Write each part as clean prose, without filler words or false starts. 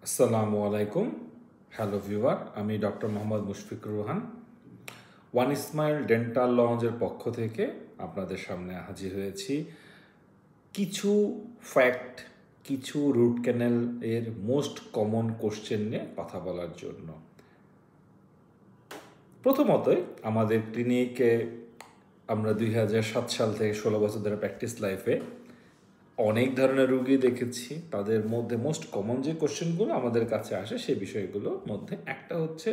আসসালামু আলাইকুম। Hello viewer, আমি doctor Mohammad Mushfiqur Rohan one Ismail dental লঞ্জের পক্ষ থেকে আপনাদের সামনে হাজির হয়েছি কিছু ফ্যাক্ট, কিছু রুট ক্যানেল এর মোস্ট কমন কোশ্চেন নিয়ে কথা বলার জন্য। প্রথমতই আমাদের ক্লিনিকে আমরা 2007 সাল থেকে 16 বছর ধরে প্র্যাকটিস লাইফে অনেক ধরনের রুগী দেখেছি। তাদের মধ্যে মোস্ট কমন যে কোশ্চেনগুলো আমাদের কাছে আসে সেই বিষয়গুলোর মধ্যে একটা হচ্ছে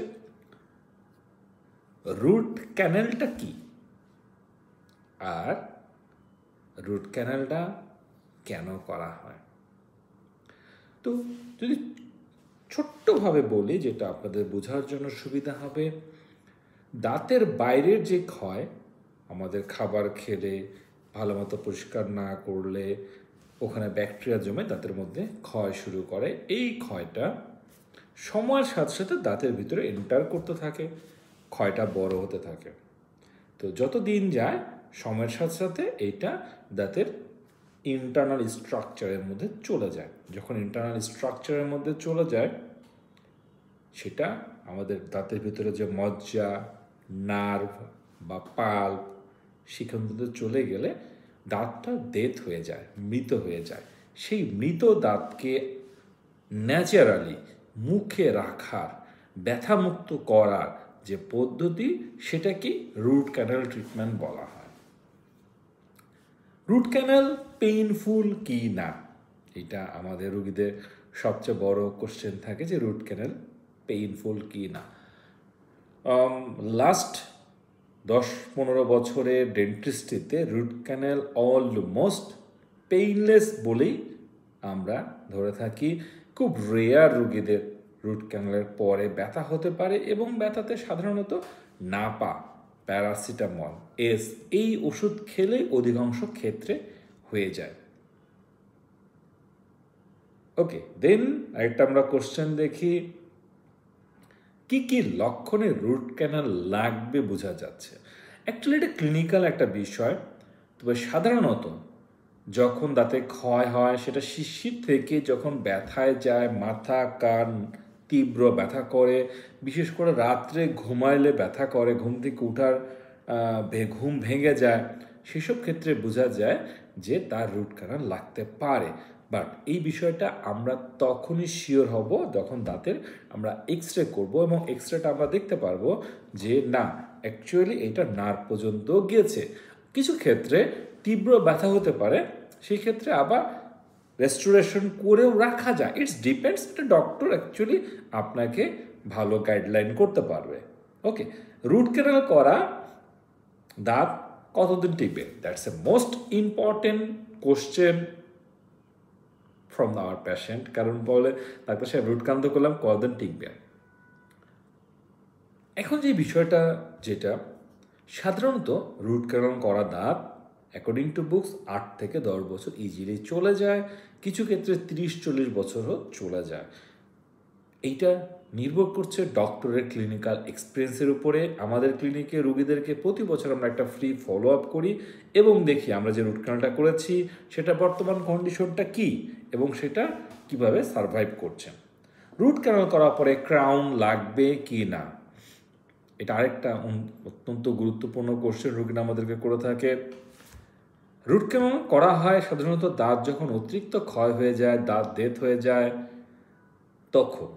রুট ক্যানেলটা কি, আর রুট ক্যানেলটা কেন করা হয়। তো যদি ছোট্টভাবে বলি, যেটা আপনাদের বোঝার জন্য সুবিধা হবে, দাঁতের বাইরের যে ক্ষয়, আমাদের খাবার খেলে ভালো মতো পরিষ্কার না করলে ওখানে ব্যাকটেরিয়া জমে দাঁতের মধ্যে ক্ষয় শুরু করে। এই ক্ষয়টা সময়ের সাথে সাথে দাঁতের ভিতরে এন্টার করতে থাকে, ক্ষয়টা বড় হতে থাকে। তো যত দিন যায় সময়ের সাথে সাথে এইটা দাঁতের ইন্টারনাল স্ট্রাকচারের মধ্যে চলে যায়। যখন ইন্টারনাল স্ট্রাকচারের মধ্যে চলে যায়, সেটা আমাদের দাঁতের ভিতরে যে মজ্জা, নার্ভ বা পাল্প, সেখান থেকে চলে গেলে দাঁতটা ডেথ হয়ে যায়, মৃত হয়ে যায়। সেই মৃত দাঁতকে ন্যাচারালি মুখে রাখার, ব্যথামুক্ত করার যে পদ্ধতি, সেটাকে রুট ক্যানাল ট্রিটমেন্ট বলা হয়। রুট ক্যানাল পেইনফুল কি না, এটা আমাদের রোগীদের সবচেয়ে বড় কোশ্চেন থাকে, যে রুট ক্যানাল পেইনফুল কি না। লাস্ট 10-15 বছরের ডেন্টিস্ট্রিতে রুট ক্যানাল অলমোস্ট পেইনলেস বলেই আমরা ধরে থাকি। খুব রেয়ার রোগীদের রুট ক্যানালের পরে ব্যথা হতে পারে, এবং ব্যথাতে সাধারণত নাপা, প্যারাসিটামল, এই ওষুধ খেলে অধিকাংশ ক্ষেত্রে হয়ে যায়। ওকে, দেন আরেকটা আমরা কোশ্চেন দেখি, কি কি লক্ষণে রুট ক্যানাল লাগবে বোঝা যাচ্ছে। অ্যাকচুয়ালি এটা ক্লিনিক্যাল একটা বিষয়, তবে সাধারণত যখন দাঁতে ক্ষয় হয়, সেটা শিশির থেকে যখন ব্যথায় যায়, মাথা কান তীব্র ব্যথা করে, বিশেষ করে রাত্রে ঘুমাইলে ব্যথা করে, ঘুম থেকে উঠার ঘুম ভেঙে যায়, সেসব ক্ষেত্রে বোঝা যায় যে তার রুট ক্যানাল লাগতে পারে। বাট এই বিষয়টা আমরা তখনই শিওর হব যখন দাঁতের আমরা এক্স রে করবো, এবং এক্স রেটা আমরা দেখতে পারবো যে না, অ্যাকচুয়ালি এটা নার্ভ পর্যন্ত গিয়েছে। কিছু ক্ষেত্রে তীব্র ব্যথা হতে পারে, সেই ক্ষেত্রে আবার রেস্টোরেশন করেও রাখা যায়। ইটস ডিপেন্ডস, এটা ডক্টর অ্যাকচুয়ালি আপনাকে ভালো গাইডলাইন করতে পারবে। ওকে, রুট ক্যানাল করা দাঁত কতদিন টিকবে, that's a most important question from our patient. কারণ বলে ডাক্তার সাহেব রুট ক্যানাল করলাম, কতদিন টিকবে। এখন যে বিষয়টা, যেটা সাধারণত রুট ক্যানাল করা দাঁত অ্যাকর্ডিং টু বুকস 8 থেকে 10 বছর ইজিলি চলে যায়, কিছু ক্ষেত্রে 30-40 বছরও চলে যায়। এইটা নির্ভর করছে ডক্টরের ক্লিনিক্যাল এক্সপিরিয়েন্সের উপরে। আমাদের ক্লিনিকে রোগীদেরকে প্রতি বছর আমরা একটা ফ্রি ফলো আপ করি, এবং দেখি আমরা যে রুট ক্যানালটা করেছি সেটা বর্তমান কন্ডিশনটা কি, এবং সেটা কিভাবে সারভাইভ করছে। রুট ক্যানাল করার পরে ক্রাউন লাগবে কি না, এটা আরেকটা অত্যন্ত গুরুত্বপূর্ণ কোশ্চেন রোগীরা আমাদেরকে করে থাকে। রুট ক্যানাল করা হয় সাধারণত দাঁত যখন অতিরিক্ত ক্ষয় হয়ে যায়, দাঁত ডেথ হয়ে যায়, তখন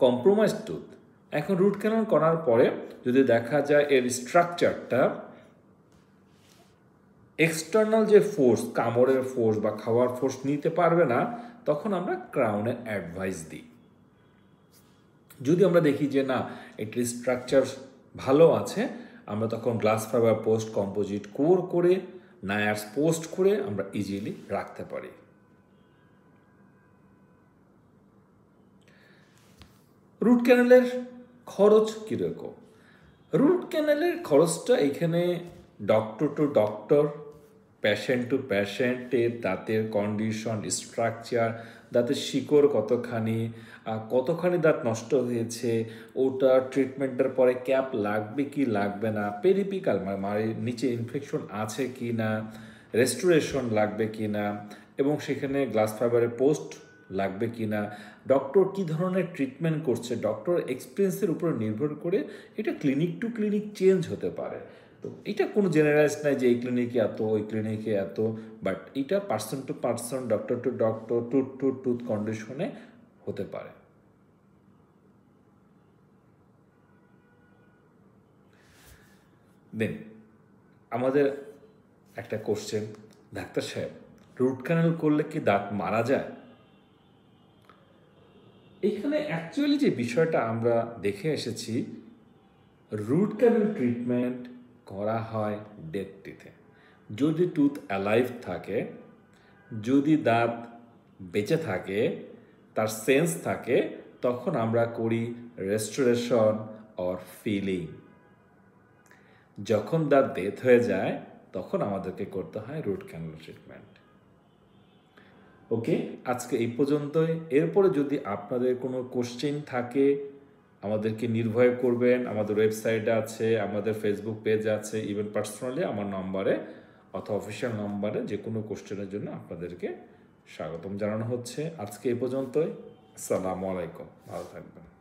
কম্প্রোমাইজ টুথ। এখন রুট ক্যানাল করার পরে যদি দেখা যায় এর স্ট্রাকচারটা এক্সটার্নাল যে ফোর্স, কামড়ের ফোর্স বা খাওয়ার ফোর্স নিতে পারবে না, তখন আমরা ক্রাউনের অ্যাডভাইস দিই। যদি আমরা দেখি যে না, এটির স্ট্রাকচার ভালো আছে, আমরা তখন glass fibre post composite core করে, নায়ার্স পোস্ট করে আমরা ইজিলি রাখতে পারি। রুট ক্যানেলের খরচ কীরকম? রুট ক্যানেলের খরচটা এখানে doctor to doctor, patient to পেশেন্টের দাঁতের কন্ডিশন, স্ট্রাকচার, দাঁতের শিকড় কতখানি দাঁত নষ্ট হয়েছে, ওটা ট্রিটমেন্টের পরে ক্যাপ লাগবে কি লাগবে না, পেরিপিকাল মানে নিচে ইনফেকশন আছে কি না, রেস্টোরেশন লাগবে কি না, এবং সেখানে গ্লাস ফাইবারের পোস্ট লাগবে কি না, ডক্টর কী ধরনের ট্রিটমেন্ট করছে, ডক্টর এক্সপিরিয়েন্সের উপর নির্ভর করে এটা ক্লিনিক টু ক্লিনিক চেঞ্জ হতে পারে। তো এটা কোনো জেনারেলাইজ নাই যে এই ক্লিনিকে এত, ওই ক্লিনিকে এত, বাট এটা person to person, doctor to doctor, tooth to tooth কন্ডিশনে হতে পারে। দেন আমাদের একটা কোশ্চেন, ডাক্তার সাহেব রুট ক্যানাল করলে কি দাঁত মারা যায়? এখানে অ্যাকচুয়ালি যে বিষয়টা আমরা দেখে এসেছি, রুট ক্যানাল ট্রিটমেন্ট করা হয় ডেড টিথে। যদি টুথ অ্যালাইভ থাকে, যদি দাঁত বেঁচে থাকে, তার সেন্স থাকে, তখন আমরা করি রেস্টোরেশন অর ফিলিং। যখন দাঁত ডেথ হয়ে যায় তখন আমাদেরকে করতে হয় রুট ক্যানাল ট্রিটমেন্ট। ওকে, আজকে এই পর্যন্তই। এরপরে যদি আপনাদের কোনো কোশ্চেন থাকে আমাদেরকে নির্ভয় করবেন, আমাদের ওয়েবসাইট আছে, আমাদের ফেসবুক পেজ আছে, ইভেন পার্সোনালি আমার নম্বরে অথবা অফিসিয়াল নম্বরে যে কোনো কোশ্চেনের জন্য আপনাদেরকে স্বাগতম জানানো হচ্ছে। আজকে এই পর্যন্তই। আসসালামু আলাইকুম, ভালো থাকবেন।